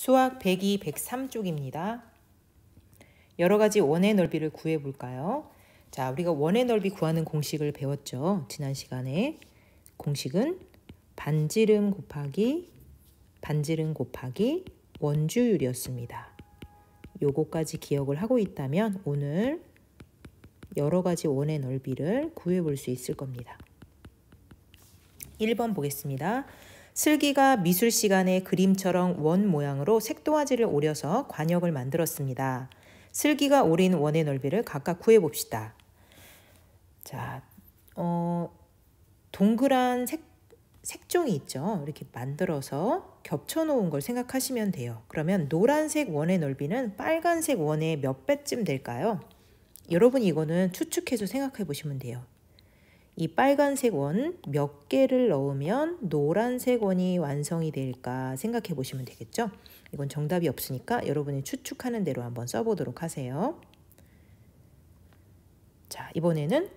수학 102, 103쪽입니다. 여러 가지 원의 넓이를 구해 볼까요? 자, 우리가 원의 넓이 구하는 공식을 배웠죠. 지난 시간에. 공식은 반지름 곱하기 원주율이었습니다. 요거까지 기억을 하고 있다면 오늘 여러 가지 원의 넓이를 구해 볼 수 있을 겁니다. 1번 보겠습니다. 슬기가 미술 시간에 그림처럼 원 모양으로 색도화지를 오려서 관역을 만들었습니다. 슬기가 오린 원의 넓이를 각각 구해 봅시다. 자, 동그란 색종이 있죠. 이렇게 만들어서 겹쳐 놓은 걸 생각하시면 돼요. 그러면 노란색 원의 넓이는 빨간색 원의 몇 배쯤 될까요? 여러분 이거는 추측해서 생각해 보시면 돼요. 이 빨간색 원 몇 개를 넣으면 노란색 원이 완성이 될까 생각해 보시면 되겠죠? 이건 정답이 없으니까 여러분이 추측하는 대로 한번 써보도록 하세요. 자, 이번에는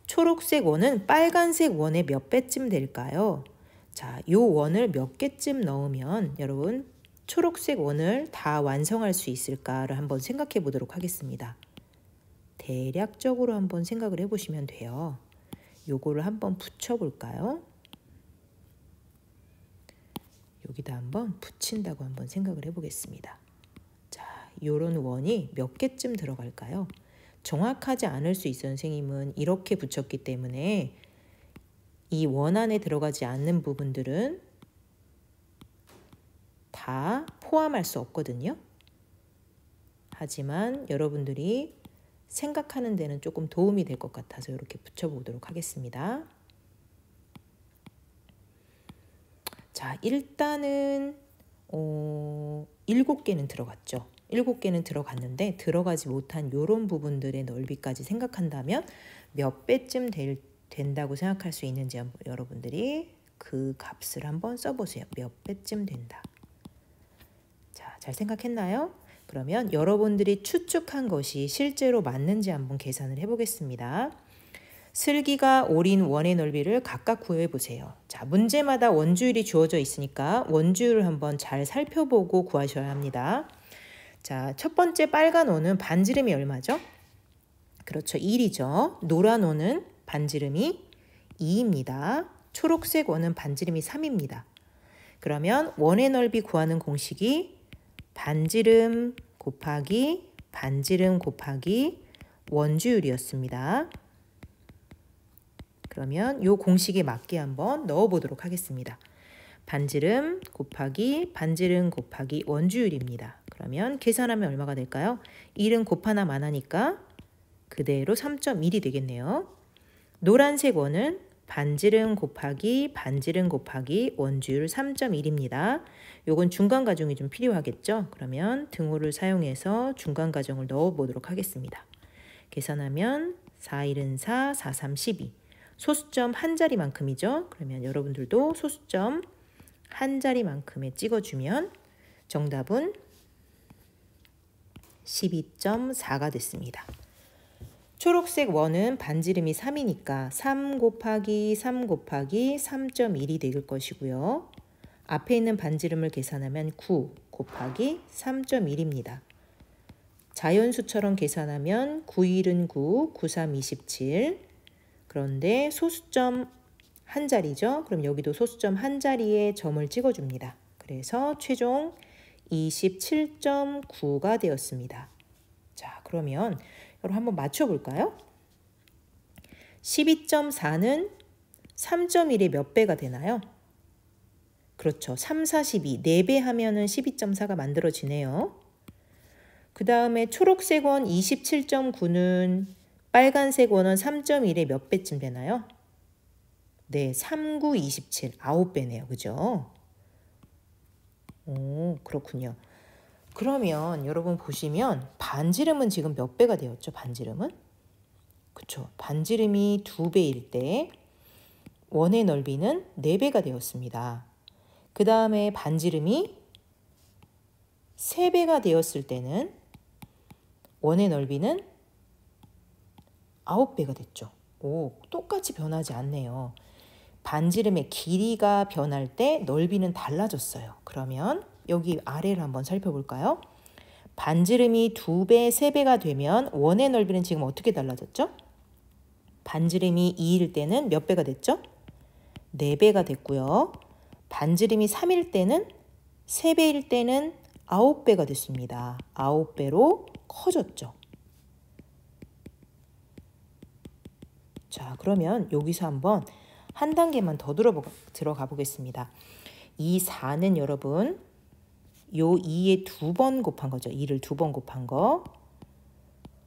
초록색 원은 빨간색 원의 몇 배쯤 될까요? 자, 요 원을 몇 개쯤 넣으면 여러분 초록색 원을 다 완성할 수 있을까를 한번 생각해 보도록 하겠습니다. 대략적으로 한번 생각을 해보시면 돼요. 요거를 한번 붙여볼까요? 여기다 한번 붙인다고 한번 생각을 해보겠습니다. 자, 요런 원이 몇 개쯤 들어갈까요? 정확하지 않을 수 있어요. 선생님은 이렇게 붙였기 때문에 이 원 안에 들어가지 않는 부분들은 다 포함할 수 없거든요. 하지만 여러분들이 생각하는 데는 조금 도움이 될 것 같아서 이렇게 붙여보도록 하겠습니다. 자, 일단은 7개는 들어갔죠. 7개는 들어갔는데 들어가지 못한 이런 부분들의 넓이까지 생각한다면 몇 배쯤 된다고 생각할 수 있는지 한번 여러분들이 그 값을 한번 써보세요. 몇 배쯤 된다. 자, 잘 생각했나요? 그러면 여러분들이 추측한 것이 실제로 맞는지 한번 계산을 해보겠습니다. 슬기가 오린 원의 넓이를 각각 구해보세요. 자, 문제마다 원주율이 주어져 있으니까 원주율을 한번 잘 살펴보고 구하셔야 합니다. 자, 첫 번째 빨간 원은 반지름이 얼마죠? 그렇죠, 1이죠. 노란 원은 반지름이 2입니다. 초록색 원은 반지름이 3입니다. 그러면 원의 넓이 구하는 공식이 반지름 곱하기 원주율이었습니다. 그러면 이 공식에 맞게 한번 넣어보도록 하겠습니다. 반지름 곱하기 원주율입니다. 그러면 계산하면 얼마가 될까요? 1은 곱하나 마나니까 그대로 3.1이 되겠네요. 노란색 원은 반지름 곱하기 원주율 3.1입니다. 요건 중간 가정이 좀 필요하겠죠? 그러면 등호를 사용해서 중간 가정을 넣어 보도록 하겠습니다. 계산하면 4, 1은 4, 4, 3, 12. 소수점 한 자리만큼이죠? 그러면 여러분들도 소수점 한 자리만큼에 찍어주면 정답은 12.4가 됐습니다. 초록색 원은 반지름이 3이니까 3 곱하기 3.1이 될 것이고요. 앞에 있는 반지름을 계산하면 9 곱하기 3.1입니다. 자연수처럼 계산하면 9, 1은 9, 9, 3, 27. 그런데 소수점 한 자리죠. 그럼 여기도 소수점 한 자리에 점을 찍어줍니다. 그래서 최종 27.9가 되었습니다. 자, 그러면 여러분 한번 맞춰볼까요? 12.4는 3.1의 몇 배가 되나요? 그렇죠. 3, 4, 12. 4배 하면은 12.4가 만들어지네요. 그 다음에 초록색 원 27.9는 빨간색 원은 3.1의 몇 배쯤 되나요? 네, 3, 9, 27. 9배네요. 그죠? 오, 그렇군요. 그러면 여러분 보시면 반지름은 지금 몇 배가 되었죠? 반지름은? 그쵸. 반지름이 2배일 때 원의 넓이는 4배가 되었습니다. 그 다음에 반지름이 3배가 되었을 때는 원의 넓이는 9배가 됐죠. 오, 똑같이 변하지 않네요. 반지름의 길이가 변할 때 넓이는 달라졌어요. 그러면 여기 아래를 한번 살펴볼까요? 반지름이 2배, 3배가 되면 원의 넓이는 지금 어떻게 달라졌죠? 반지름이 2일 때는 몇 배가 됐죠? 4배가 됐고요. 반지름이 3일 때는 3배일 때는 9배가 됐습니다. 9배로 커졌죠. 자, 그러면 여기서 한번 한 단계만 더 들어가 보겠습니다. 이 4는 여러분 요 2에 2번 곱한 거죠. 2를 2번 곱한 거.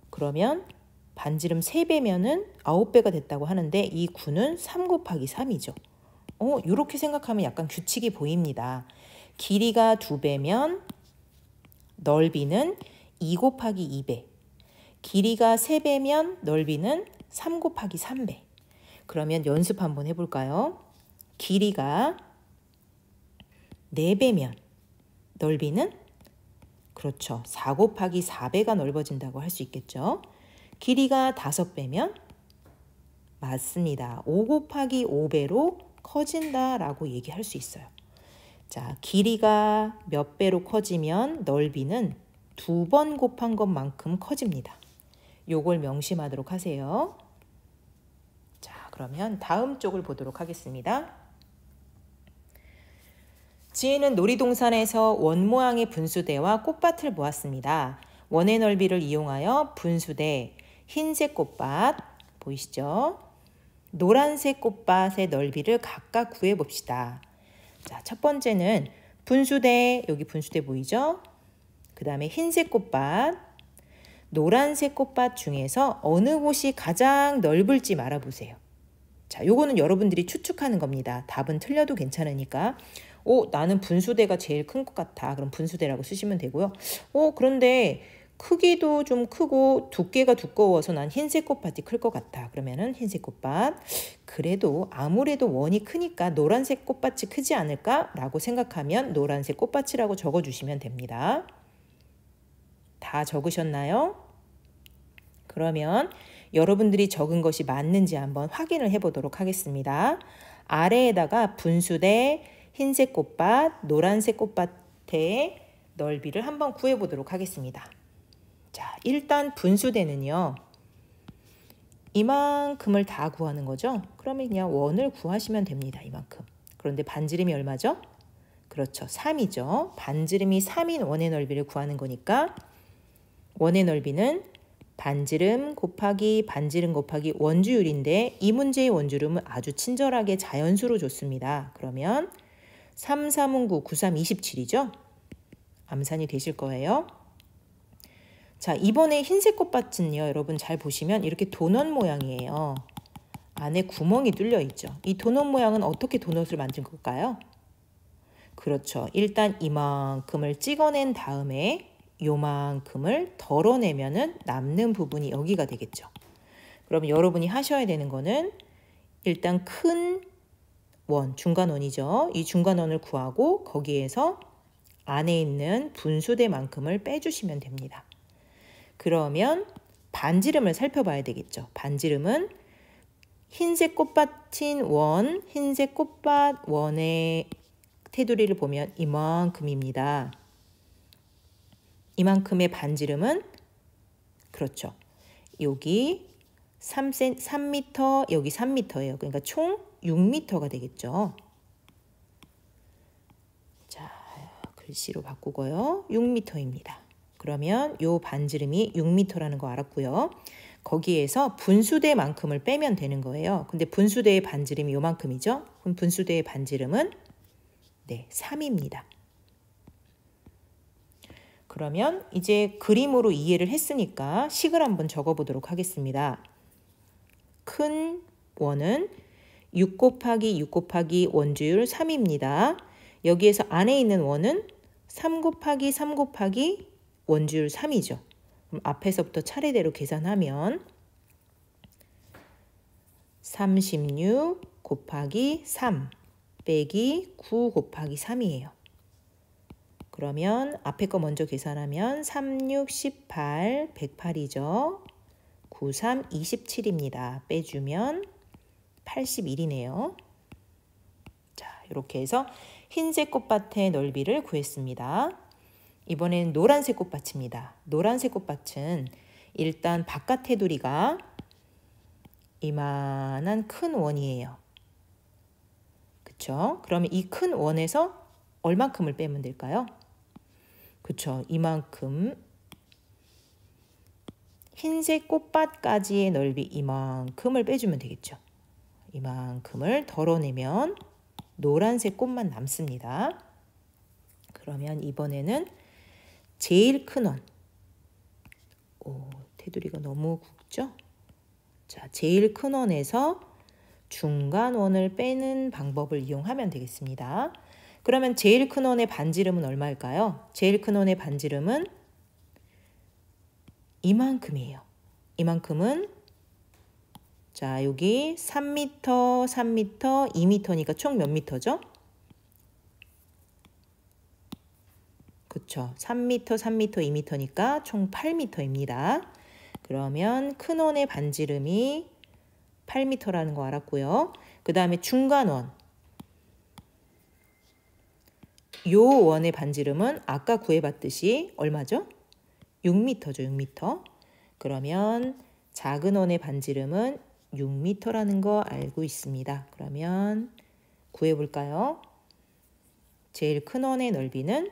그러면 반지름 3배면은 9배가 됐다고 하는데 이 9는 3 곱하기 3이죠. 이렇게 생각하면 약간 규칙이 보입니다. 길이가 2배면 넓이는 2 곱하기 2배. 길이가 3배면 넓이는 3 곱하기 3배. 그러면 연습 한번 해볼까요? 길이가 4배면 넓이는 그렇죠. 4 곱하기 4배가 넓어진다고 할 수 있겠죠. 길이가 5배면 맞습니다. 5 곱하기 5배로 커진다라고 얘기할 수 있어요. 자, 길이가 몇 배로 커지면 넓이는 2번 곱한 것만큼 커집니다. 요걸 명심하도록 하세요. 자, 그러면 다음 쪽을 보도록 하겠습니다. 지혜는 놀이동산에서 원 모양의 분수대와 꽃밭을 보았습니다. 원의 넓이를 이용하여 분수대, 흰색 꽃밭 보이시죠? 노란색 꽃밭의 넓이를 각각 구해봅시다. 자, 첫 번째는 분수대, 여기 분수대 보이죠? 그 다음에 흰색 꽃밭, 노란색 꽃밭 중에서 어느 곳이 가장 넓을지 말아보세요. 자, 요거는 여러분들이 추측하는 겁니다. 답은 틀려도 괜찮으니까. 나는 분수대가 제일 큰 것 같아. 그럼 분수대라고 쓰시면 되고요. 그런데 크기도 좀 크고 두께가 두꺼워서 난 흰색 꽃밭이 클 것 같아. 그러면은 흰색 꽃밭. 그래도 아무래도 원이 크니까 노란색 꽃밭이 크지 않을까라고 생각하면 노란색 꽃밭이라고 적어주시면 됩니다. 다 적으셨나요? 그러면 여러분들이 적은 것이 맞는지 한번 확인을 해보도록 하겠습니다. 아래에다가 분수대, 흰색 꽃밭, 노란색 꽃밭의 넓이를 한번 구해보도록 하겠습니다. 자, 일단 분수대는요. 이만큼을 다 구하는 거죠. 그러면 그냥 원을 구하시면 됩니다. 이만큼. 그런데 반지름이 얼마죠? 그렇죠. 3이죠. 반지름이 3인 원의 넓이를 구하는 거니까 원의 넓이는 반지름 곱하기 반지름 곱하기 원주율인데 이 문제의 원주름은 아주 친절하게 자연수로 줬습니다. 그러면 3, 3은 9, 9, 3, 27이죠. 암산이 되실 거예요. 자, 이번에 흰색 꽃밭은요. 여러분 잘 보시면 이렇게 도넛 모양이에요. 안에 구멍이 뚫려 있죠. 이 도넛 모양은 어떻게 도넛을 만든 걸까요? 그렇죠. 일단 이만큼을 찍어낸 다음에 요만큼을 덜어내면은 남는 부분이 여기가 되겠죠. 그럼 여러분이 하셔야 되는 거는 일단 큰 원, 중간원이죠. 이 중간원을 구하고 거기에서 안에 있는 분수대만큼을 빼주시면 됩니다. 그러면 반지름을 살펴봐야 되겠죠. 반지름은 흰색 꽃밭인 원, 흰색 꽃밭 원의 테두리를 보면 이만큼입니다. 이만큼의 반지름은 그렇죠. 여기 3m, 여기 3m예요. 그러니까 총 6m가 되겠죠. 자, 글씨로 바꾸고요. 6m입니다. 그러면 요 반지름이 6m라는 거 알았고요. 거기에서 분수대만큼을 빼면 되는 거예요. 근데 분수대의 반지름이 요만큼이죠. 그럼 분수대의 반지름은 3입니다. 그러면 이제 그림으로 이해를 했으니까 식을 한번 적어보도록 하겠습니다. 큰 원은 6 곱하기 6 곱하기 원주율 3입니다. 여기에서 안에 있는 원은 3 곱하기 3 곱하기 원주율 3이죠. 그럼 앞에서부터 차례대로 계산하면 36 곱하기 3 빼기 9 곱하기 3이에요. 그러면 앞에 거 먼저 계산하면 36, 18, 108이죠. 93, 27입니다. 빼주면 81이네요. 이렇게 해서 흰색 꽃밭의 넓이를 구했습니다. 이번엔 노란색 꽃밭입니다. 노란색 꽃밭은 일단 바깥 테두리가 이만한 큰 원이에요. 그쵸? 그러면 이 큰 원에서 얼만큼을 빼면 될까요? 그쵸? 이만큼. 흰색 꽃밭까지의 넓이 이만큼을 빼주면 되겠죠. 이만큼을 덜어내면 노란색 꽃만 남습니다. 그러면 이번에는 제일 큰 원. 테두리가 너무 굵죠? 자, 제일 큰 원에서 중간 원을 빼는 방법을 이용하면 되겠습니다. 그러면 제일 큰 원의 반지름은 얼마일까요? 제일 큰 원의 반지름은 이만큼이에요. 이만큼은 자, 여기 3m, 3m, 2m니까 총 몇 미터죠? 그쵸. 3m, 3m, 2m니까 총 8m입니다. 그러면 큰 원의 반지름이 8m라는 거 알았고요. 그 다음에 중간원. 요 원의 반지름은 아까 구해봤듯이 얼마죠? 6m죠. 6m. 그러면 작은 원의 반지름은 6m라는 거 알고 있습니다. 그러면 구해볼까요? 제일 큰 원의 넓이는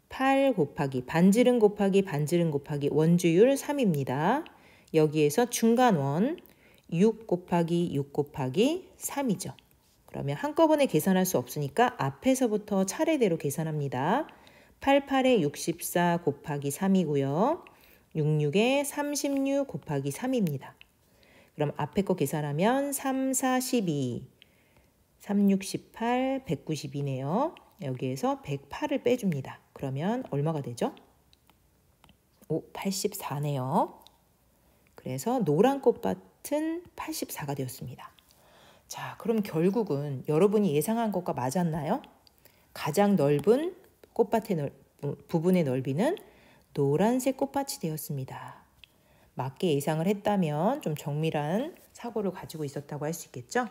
8 곱하기 반지름 곱하기 반지름 곱하기 원주율 3입니다. 여기에서 중간원 6 곱하기 6 곱하기 3이죠. 그러면 한꺼번에 계산할 수 없으니까 앞에서부터 차례대로 계산합니다. 88에 64 곱하기 3이고요. 66에 36 곱하기 3입니다. 그럼 앞에 거 계산하면 3, 4, 12, 3, 6, 18, 192네요. 여기에서 108을 빼줍니다. 그러면 얼마가 되죠? 84네요. 그래서 노란 꽃밭은 84가 되었습니다. 자, 그럼 결국은 여러분이 예상한 것과 맞았나요? 가장 넓은 꽃밭의 부분의 넓이는 노란색 꽃밭이 되었습니다. 맞게 예상을 했다면 좀 정밀한 사고를 가지고 있었다고 할 수 있겠죠?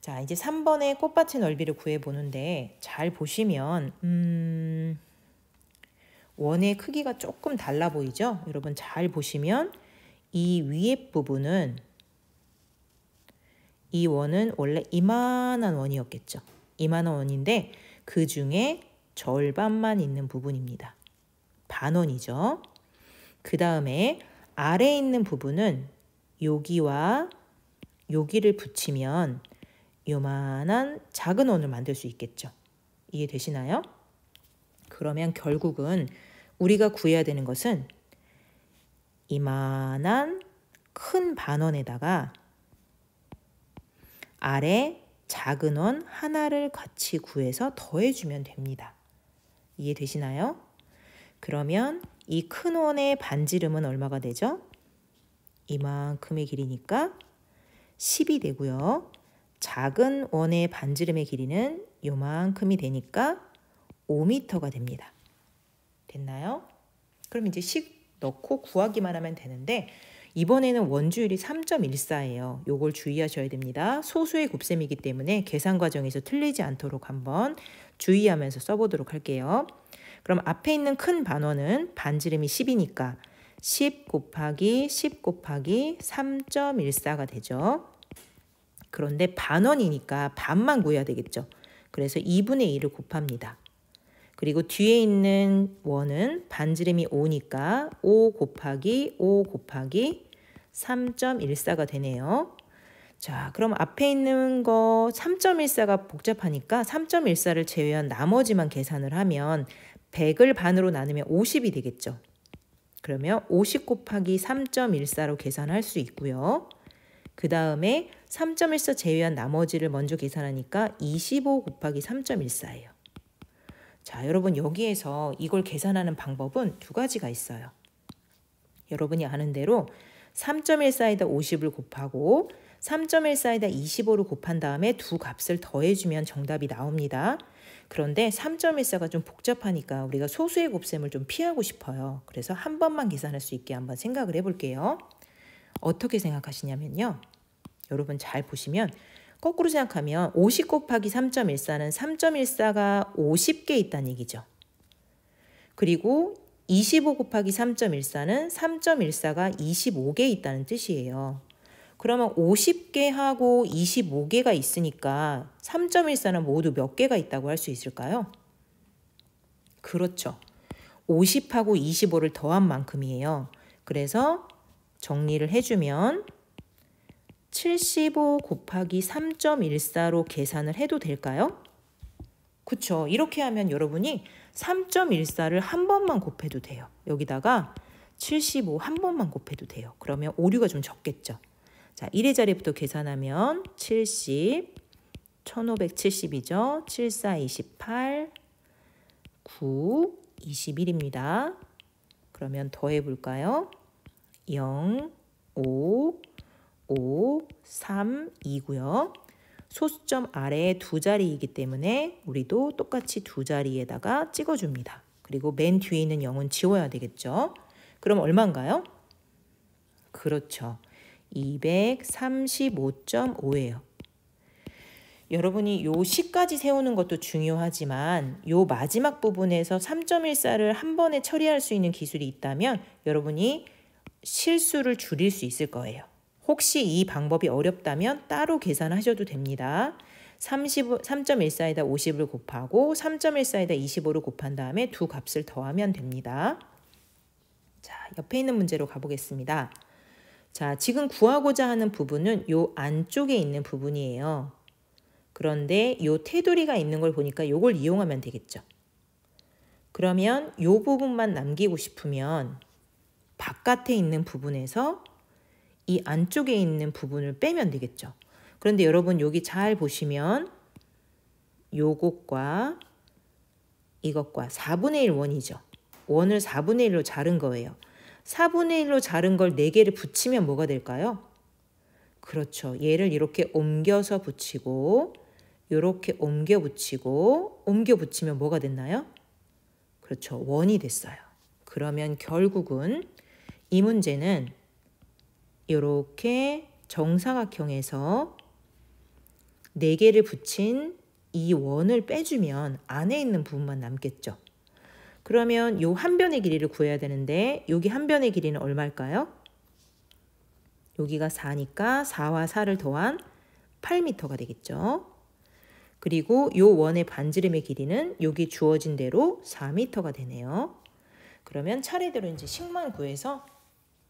자, 이제 3번의 꽃밭의 넓이를 구해보는데 잘 보시면 원의 크기가 조금 달라 보이죠? 여러분 잘 보시면 이 위에 부분은 이 원은 원래 이만한 원이었겠죠. 이만한 원인데 그 중에 절반만 있는 부분입니다. 반원이죠. 그 다음에 아래에 있는 부분은 여기와 여기를 붙이면 요만한 작은 원을 만들 수 있겠죠. 이해되시나요? 그러면 결국은 우리가 구해야 되는 것은 이만한 큰 반원에다가 아래 작은 원 하나를 같이 구해서 더해주면 됩니다. 이해되시나요? 그러면 이 큰 원의 반지름은 얼마가 되죠? 이만큼의 길이니까 10이 되고요. 작은 원의 반지름의 길이는 요만큼이 되니까 5m가 됩니다. 됐나요? 그럼 이제 식 넣고 구하기만 하면 되는데 이번에는 원주율이 3.14예요. 요걸 주의하셔야 됩니다. 소수의 곱셈이기 때문에 계산 과정에서 틀리지 않도록 한번 주의하면서 써보도록 할게요. 그럼 앞에 있는 큰 반원은 반지름이 10이니까 10 곱하기 10 곱하기 3.14가 되죠. 그런데 반원이니까 반만 구해야 되겠죠. 그래서 2분의 1을 곱합니다. 그리고 뒤에 있는 원은 반지름이 5니까 5 곱하기 5 곱하기 3.14가 되네요. 자, 그럼 앞에 있는 거 3.14가 복잡하니까 3.14를 제외한 나머지만 계산을 하면 100을 반으로 나누면 50이 되겠죠. 그러면 50 곱하기 3.14로 계산할 수 있고요. 그 다음에 3.14 제외한 나머지를 먼저 계산하니까 25 곱하기 3.14예요. 자, 여러분 여기에서 이걸 계산하는 방법은 두 가지가 있어요. 여러분이 아는 대로 3.14에다 50을 곱하고 3.14에다 25를 곱한 다음에 두 값을 더해주면 정답이 나옵니다. 그런데 3.14가 좀 복잡하니까 우리가 소수의 곱셈을 좀 피하고 싶어요. 그래서 한 번만 계산할 수 있게 한번 생각을 해볼게요. 어떻게 생각하시냐면요. 여러분 잘 보시면 거꾸로 생각하면 50 곱하기 3.14는 3.14가 50개 있다는 얘기죠. 그리고 25 곱하기 3.14는 3.14가 25개 있다는 뜻이에요. 그러면 50개하고 25개가 있으니까 3.14는 모두 몇 개가 있다고 할 수 있을까요? 그렇죠. 50하고 25를 더한 만큼이에요. 그래서 정리를 해주면 75 곱하기 3.14로 계산을 해도 될까요? 그쵸. 이렇게 하면 여러분이 3.14를 한 번만 곱해도 돼요. 여기다가 75 한 번만 곱해도 돼요. 그러면 오류가 좀 적겠죠. 자, 1의 자리부터 계산하면 70, 1570이죠. 7, 4, 28, 9, 21입니다. 그러면 더해 볼까요? 0, 5, 5, 3, 2고요. 소수점 아래에 두 자리이기 때문에 우리도 똑같이 두 자리에다가 찍어줍니다. 그리고 맨 뒤에 있는 0은 지워야 되겠죠. 그럼 얼마인가요? 그렇죠. 235.5예요. 여러분이 요 시까지 세우는 것도 중요하지만 요 마지막 부분에서 3.14를 한 번에 처리할 수 있는 기술이 있다면 여러분이 실수를 줄일 수 있을 거예요. 혹시 이 방법이 어렵다면 따로 계산하셔도 됩니다. 3.14에다 50을 곱하고 3.14에다 25를 곱한 다음에 두 값을 더하면 됩니다. 자, 옆에 있는 문제로 가보겠습니다. 자, 지금 구하고자 하는 부분은 요 안쪽에 있는 부분이에요. 그런데 요 테두리가 있는 걸 보니까 요걸 이용하면 되겠죠. 그러면 요 부분만 남기고 싶으면 바깥에 있는 부분에서 이 안쪽에 있는 부분을 빼면 되겠죠. 그런데 여러분 여기 잘 보시면 요것과 이것과 4분의 1 원이죠. 원을 4분의 1로 자른 거예요. 4분의 1로 자른 걸 4개를 붙이면 뭐가 될까요? 그렇죠. 얘를 이렇게 옮겨서 붙이고 이렇게 옮겨 붙이면 뭐가 됐나요? 그렇죠. 원이 됐어요. 그러면 결국은 이 문제는 이렇게 정사각형에서 4개를 붙인 이 원을 빼주면 안에 있는 부분만 남겠죠. 그러면 요 한 변의 길이를 구해야 되는데 여기 한 변의 길이는 얼마일까요? 여기가 4니까 4와 4를 더한 8m가 되겠죠. 그리고 요 원의 반지름의 길이는 여기 주어진 대로 4m가 되네요. 그러면 차례대로 이제 식만 구해서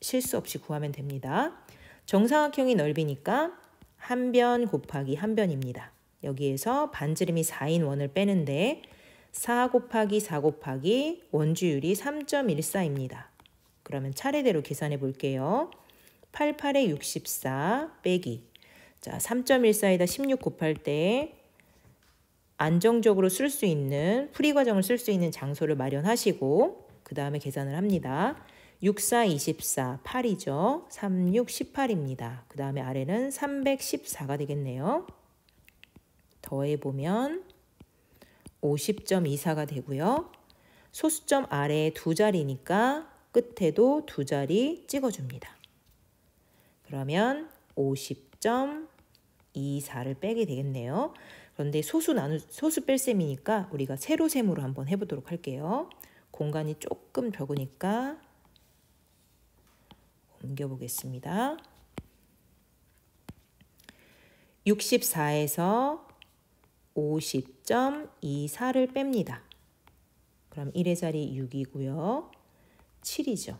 실수 없이 구하면 됩니다. 정사각형이 넓이니까 한 변 곱하기 한 변입니다. 여기에서 반지름이 4인 원을 빼는데 4 곱하기 4 곱하기 원주율이 3.14입니다. 그러면 차례대로 계산해 볼게요. 88에 64 빼기. 자, 3.14에다 16 곱할 때 안정적으로 쓸 수 있는 풀이 과정을 쓸 수 있는 장소를 마련하시고 그 다음에 계산을 합니다. 6, 4, 24, 8이죠. 3, 6, 18입니다. 그 다음에 아래는 314가 되겠네요. 더해보면 50.24가 되고요. 소수점 아래에 두 자리니까 끝에도 두 자리 찍어줍니다. 그러면 50.24를 빼게 되겠네요. 그런데 소수 뺄셈이니까 우리가 세로셈으로 한번 해보도록 할게요. 공간이 조금 적으니까 옮겨보겠습니다. 64에서 50.24를 뺍니다. 그럼 1의 자리 6이고요. 7이죠.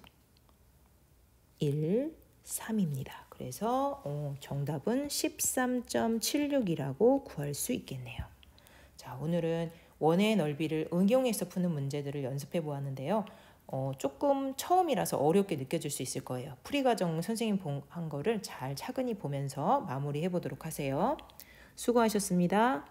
1, 3입니다. 그래서 정답은 13.76이라고 구할 수 있겠네요. 자, 오늘은 원의 넓이를 응용해서 푸는 문제들을 연습해 보았는데요. 조금 처음이라서 어렵게 느껴질 수 있을 거예요. 풀이 과정 선생님 한 거를 잘 차근히 보면서 마무리해 보도록 하세요. 수고하셨습니다.